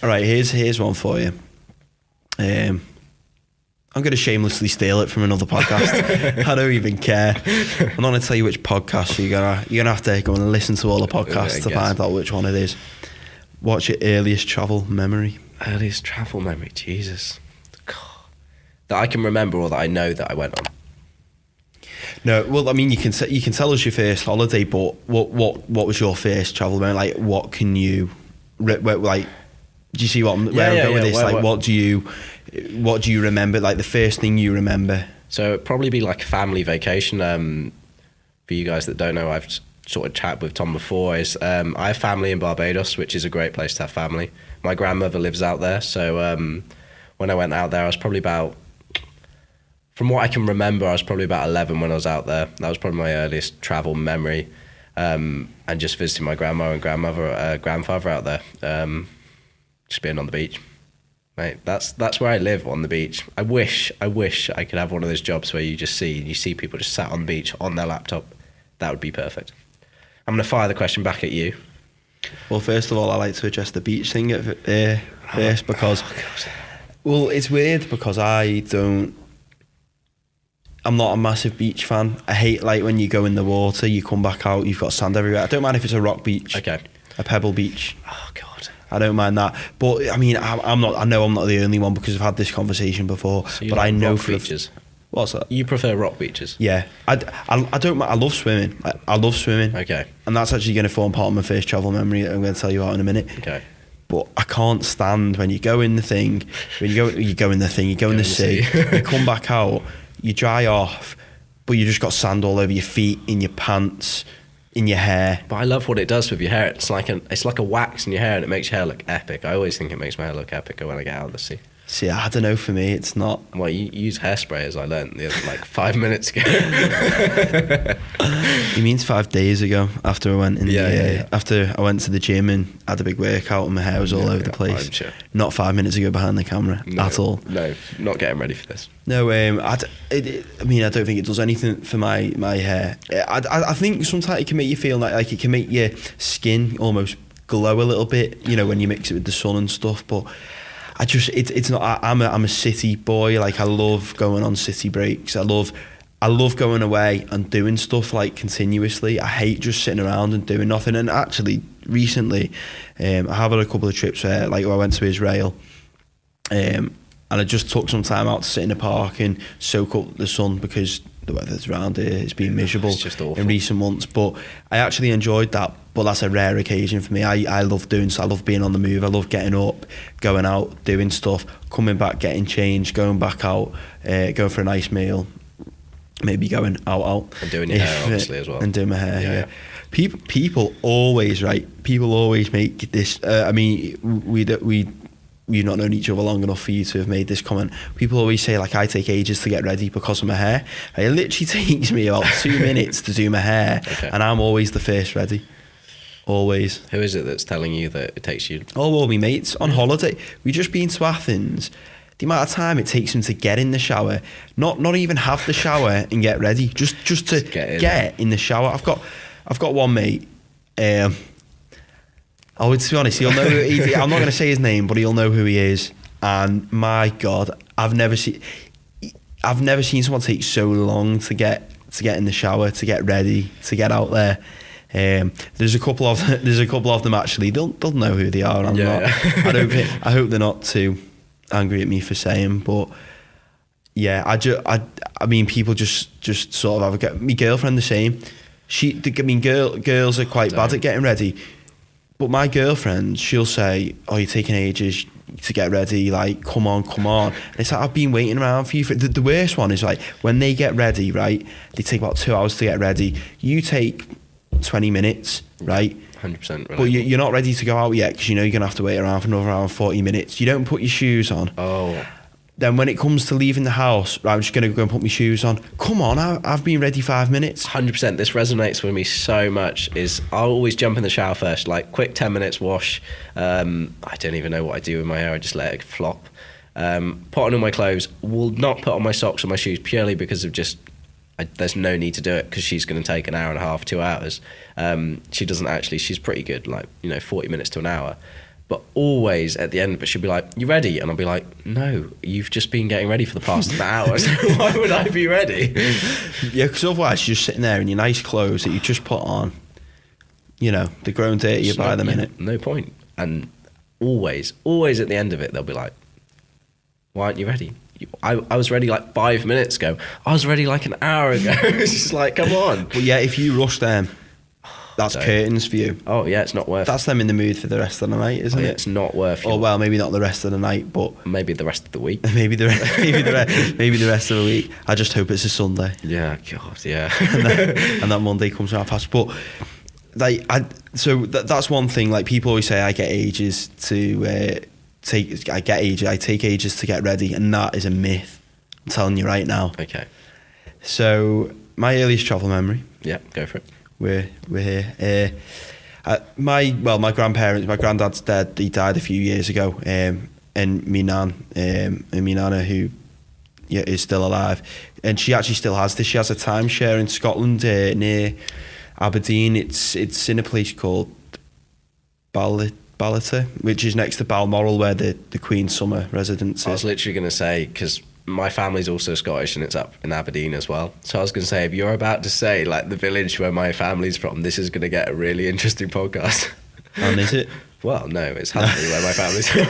All right, here's one for you. I'm going to shamelessly steal it from another podcast. I don't even care. I'm not going to tell you which podcast. So you're gonna have to go and listen to all the podcasts to find out which one it is. What's your earliest travel memory? Earliest travel memory, Jesus. God. That I can remember or that I know that I went on. No, well, I mean, you can tell us your first holiday, but what was your first travel memory? Like, what can you like? Do you see where I'm going with this? What do you remember? Like the first thing you remember? So it'd probably be like a family vacation. For you guys that don't know, I've sort of chatted with Tom before. I have family in Barbados, which is a great place to have family. My grandmother lives out there, so when I went out there, I was probably about, from what I can remember, I was probably about 11 when I was out there. That was probably my earliest travel memory, and just visiting my grandma and grandfather out there. Just being on the beach, mate. That's where I live, on the beach. I wish I could have one of those jobs where you see people just sat on the beach on their laptop. That would be perfect. I'm going to fire the question back at you. Well, first of all, I like to address the beach thing first because, well, it's weird because I'm not a massive beach fan. I hate like when you go in the water, you come back out, you've got sand everywhere. I don't mind if it's a rock beach, okay, a pebble beach. Oh God. I don't mind that, but I mean, I'm not. I know I'm not the only one because I've had this conversation before. So but like I know rock for beaches. What's that? You prefer rock beaches? Yeah, I don't. I love swimming. I love swimming. Okay. And that's actually going to form part of my first travel memory that I'm going to tell you about in a minute. Okay. But I can't stand when you go in the thing, you go in the sea, you come back out, you dry off, but you just got sand all over your feet, in your pants, in your hair. But I love what it does with your hair. It's like a wax in your hair, and it makes your hair look epic. I always think it makes my hair look epic when I get out of the sea. See, I don't know, for me, it's not. Well, you use hairspray, as I learned like 5 minutes ago. You mean 5 days ago after I went in after I went to the gym and had a big workout and my hair was all over the place. I'm sure. Not 5 minutes ago behind the camera at all. No, not getting ready for this. No, I mean, I don't think it does anything for my hair. I think sometimes it can make you feel like it can make your skin almost glow a little bit, you know, when you mix it with the sun and stuff, but it's not. I'm a city boy. Like, I love going on city breaks. I love going away and doing stuff like continuously. I hate just sitting around and doing nothing. And actually, recently, I have had a couple of trips where, like, I went to Israel, and I just took some time out to sit in the park and soak up the sun because the weather's around here has been miserable in recent months. But I actually enjoyed that. But that's a rare occasion for me. I love doing so. I love being on the move. I love getting up, going out, doing stuff, coming back, getting changed, going back out, going for a nice meal, maybe going out. And doing your hair, obviously, as well. And doing my hair, yeah. People always make this. I mean, we've not known each other long enough for you to have made this comment. People always say, like, I take ages to get ready because of my hair. It literally takes me about 2 minutes to do my hair, and I'm always the first ready. Always. Who is it that's telling you that it takes you? All my mates on holiday. We just been to Athens. The amount of time it takes them to get in the shower, not even have the shower and get ready, just to get in the shower. I've got one mate. To be honest, he'll know. I'm not going to say his name, but he'll know who he is. And my God, I've never seen someone take so long to get in the shower, to get ready, to get out there. There's a couple of them actually. They'll know who they are. And I hope they're not too angry at me for saying. But yeah, I mean, people just sort of have a go. My girlfriend the same. Girls are quite bad at getting ready. But my girlfriend, she'll say, "Oh, you're taking ages to get ready. Like, come on." And it's like, I've been waiting around for you. The worst one is, like, when they get ready, right? They take about 2 hours to get ready. You take 20 minutes, right? 100%. But you're not ready to go out yet because you know you're going to have to wait around for another hour and 40 minutes. You don't put your shoes on. Oh. Then when it comes to leaving the house, right, I'm just going to go and put my shoes on. Come on, I've been ready 5 minutes. 100%. This resonates with me so much. I'll always jump in the shower first, like quick 10 minutes wash. I don't even know what I do with my hair. I just let it flop. Put on all my clothes. Will not put on my socks or my shoes purely because of there's no need to do it because she's going to take an hour and a half, 2 hours. She doesn't actually. She's pretty good, like, 40 minutes to an hour. But always at the end of it, she'd be like, "You ready?" And I'll be like, "No, you've just been getting ready for the past an hour. So why would I be ready?" Yeah, because otherwise you're just sitting there in your nice clothes that you just put on. You know, they're grown dirty by the minute. No point. And always at the end of it, they'll be like, "Why aren't you ready?" I was ready like 5 minutes ago. I was ready like an hour ago. It's just like, come on. Well, yeah, if you rush them, that's curtains for you. Oh, yeah, it's not worth That's them in the mood for the rest of the night, isn't it? It's not worth Or, well, maybe not the rest of the night, but... maybe the rest of the week. maybe the rest of the week. I just hope it's a Sunday. Yeah, God, yeah. and that Monday comes around fast. But, like, that's one thing. Like, people always say I get ages to... I take ages to get ready, and that is a myth. I'm telling you right now. Okay. So my earliest travel memory. Yeah, go for it. We're here. My granddad's dead. He died a few years ago. And me nana, who is still alive, and she actually still has this. She has a timeshare in Scotland near Aberdeen. It's in a place called Ballater, which is next to Balmoral, where the Queen's summer residence is. I was literally going to say, because my family's also Scottish and it's up in Aberdeen as well. So I was going to say, if you're about to say like the village where my family's from, this is going to get a really interesting podcast. And is it? Well, no, it's Huntley where my family's from.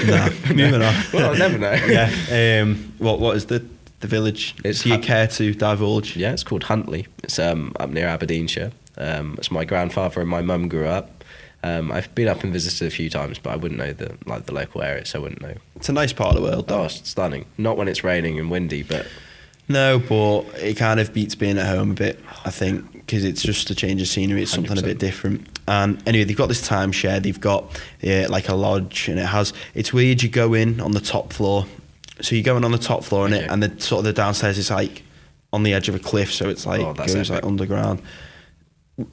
Nah, moving on. Well, I'll never know. Yeah. What is the village? Do you care to divulge? Yeah, it's called Huntley. It's up near Aberdeenshire. It's my grandfather and my mum grew up. I've been up and visited a few times, but I wouldn't know the local area, so I wouldn't know. It's a nice part of the world, though. Oh, it's stunning. Not when it's raining and windy, but... No, but it kind of beats being at home a bit, I think, because it's just a change of scenery. It's something 100%. A bit different. And anyway, they've got this timeshare. They've got like a lodge, and it's weird. You go in on the top floor. So you go in on the top floor, and and the sort of the downstairs is like on the edge of a cliff, so it's like goes like underground.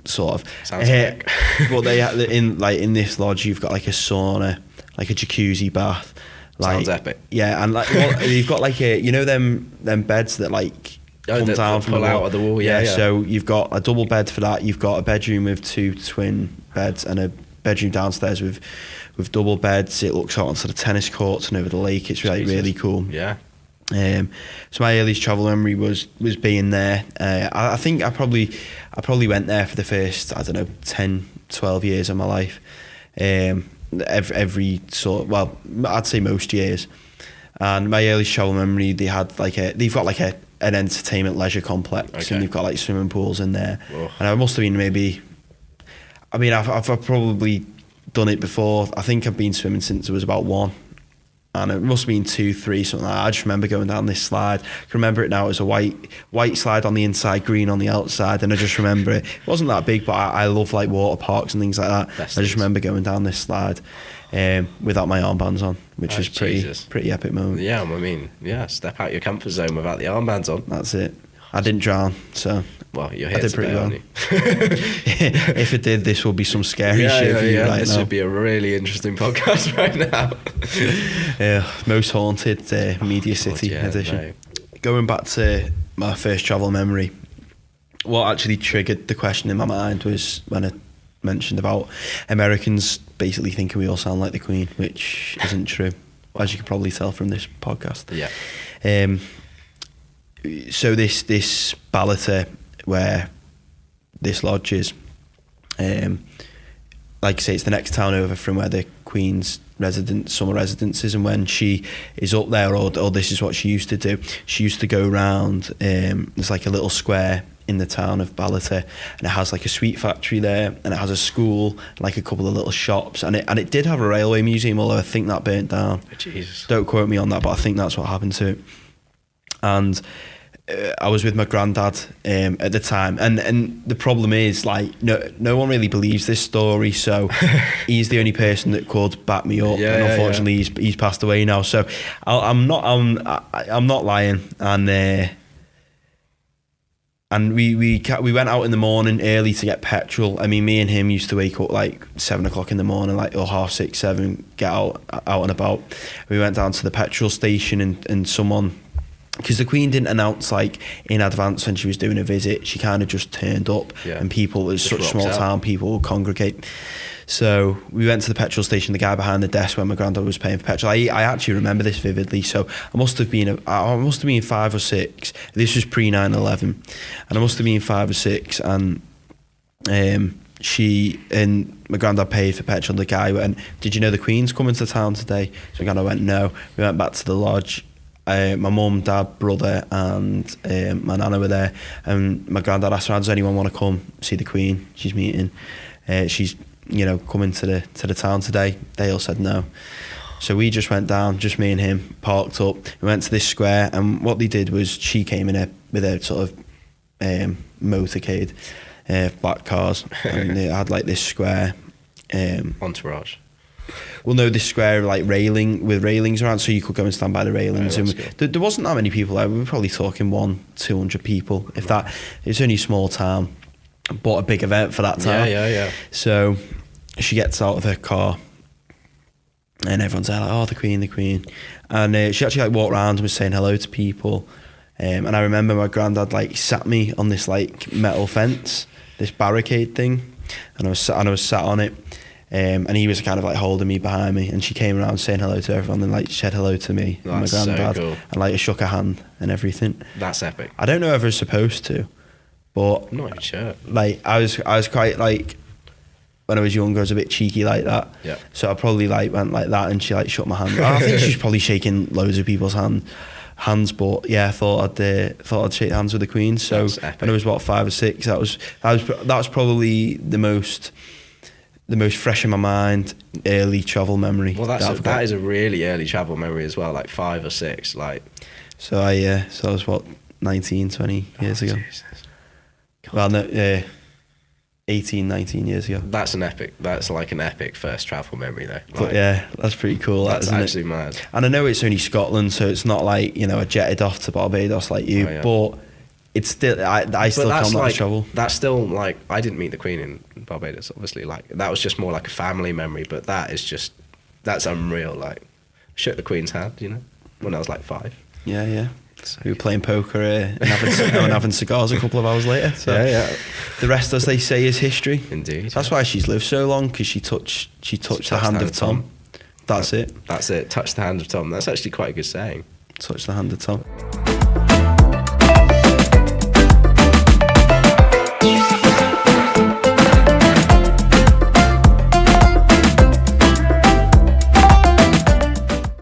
Sort of. Sounds epic. But in this lodge, you've got like a sauna, like a jacuzzi bath. Like, sounds epic. Yeah, and like you've got like them beds that like come down from the wall. Out of the wall. Yeah. So you've got a double bed for that. You've got a bedroom with 2 twin beds and a bedroom downstairs with double beds. It looks out onto the tennis courts and over the lake. It's really cool. Yeah. So my earliest travel memory was being there. I think I probably went there for the first 10, 12 years of my life. Every I'd say most years. And my earliest travel memory, they've got like an entertainment leisure complex, and they've got like swimming pools in there. Whoa. And I must have been I've probably done it before. I think I've been swimming since I was about 1. And it must have been 2, 3, something like that. I just remember going down this slide. I can remember it now. It was a white slide on the inside, green on the outside. And I just remember it. It wasn't that big, but I love like water parks and things like that. I just remember going down this slide without my armbands on, which was pretty epic moment. Yeah, I mean, step out your comfort zone without the armbands on. That's it. I didn't drown, so... Well, you're here I did today, pretty well. aren't you? If it did, this would be some scary shit for you right this now. would be a really interesting podcast right now. Yeah, most haunted Media City edition. No. Going back to my first travel memory, what actually triggered the question in my mind was when I mentioned about Americans basically thinking we all sound like the Queen, which isn't true, as you can probably tell from this podcast. Yeah. So this Ballater, where this lodge is, like I say, it's the next town over from where the Queen's summer residence is, and when she is up there, or this is what she used to do, she used to go round, there's like a little square in the town of Ballater, and it has like a sweet factory there, and it has a school, and like a couple of little shops, and it did have a railway museum, although I think that burnt down. Jesus. Don't quote me on that, but I think that's what happened to it. And I was with my granddad at the time, and the problem is like no one really believes this story, so he's the only person that could back me up, and unfortunately he's passed away now. So I'm not lying, and we went out in the morning early to get petrol. I mean, me and him used to wake up like 7 o'clock in the morning, like or 6:30, 7, get out and about. We went down to the petrol station, and someone because the Queen didn't announce like in advance when she was doing a visit. She kind of just turned up, and people, it's such a small town, people would congregate. So we went to the petrol station. The guy behind the desk when my granddad was paying for petrol. I actually remember this vividly. So I must have been 5 or 6. This was pre 9/11, and I must have been 5 or 6. And she and my granddad paid for petrol. The guy went, "Did you know the Queen's coming to town today?" So my granddad went, "No." We went back to the lodge. My mum, dad, brother, and my nana were there. And my granddad asked her, "Does anyone want to come see the Queen? She's meeting. She's coming to the town today." They all said no. So we just went down, just me and him, parked up. We went to this square, and what they did was she came in with a sort of motorcade, black cars, and they had like this square. Entourage. Well, no, this square like with railings around, so you could go and stand by the railings. And there wasn't that many people there. We were probably talking 100-200 people, if that. It was only a small town, but a big event for that time. Yeah. So she gets out of her car, and everyone's there like, "Oh, the Queen," and she actually like walked around and was saying hello to people. And I remember my granddad like sat me on this like metal fence, this barricade thing, and I was sat on it. And he was kind of like holding me behind me, and she came around saying hello to everyone and like said hello to me and my granddad, so cool. and like shook her hand and everything. That's epic. I don't know if I was supposed to, but I'm not even sure. Like I was quite like, when I was younger, I was a bit cheeky like that. Yeah. So I probably like went like that, and she like shook my hand. I think she was probably shaking loads of people's hands, but yeah, I thought I'd shake hands with the Queen. So when I was 5 or 6, that was probably the most fresh in my mind early travel memory. Well, that is a really early travel memory as well, like 5 or 6, like. So I was 19, 20 years ago. Jesus. Well, no, 18, 19 years ago. That's like an epic first travel memory though. Like, but yeah, that's pretty cool. That's actually mad. And I know it's only Scotland, so it's not like I jetted off to Barbados like you, but. It's still, I still count that as travel. That's still like, I didn't meet the Queen in Barbados, obviously. Like that was just more like a family memory, but that's unreal. Like, shook the Queen's hand, when I was like 5. Yeah. So, we were playing poker and having cigars a couple of hours later. So yeah. The rest, as they say, is history. Indeed. That's why she's lived so long, because she touched the hand of Tom. That's it. Touch the hand of Tom. That's actually quite a good saying. Touch the hand of Tom.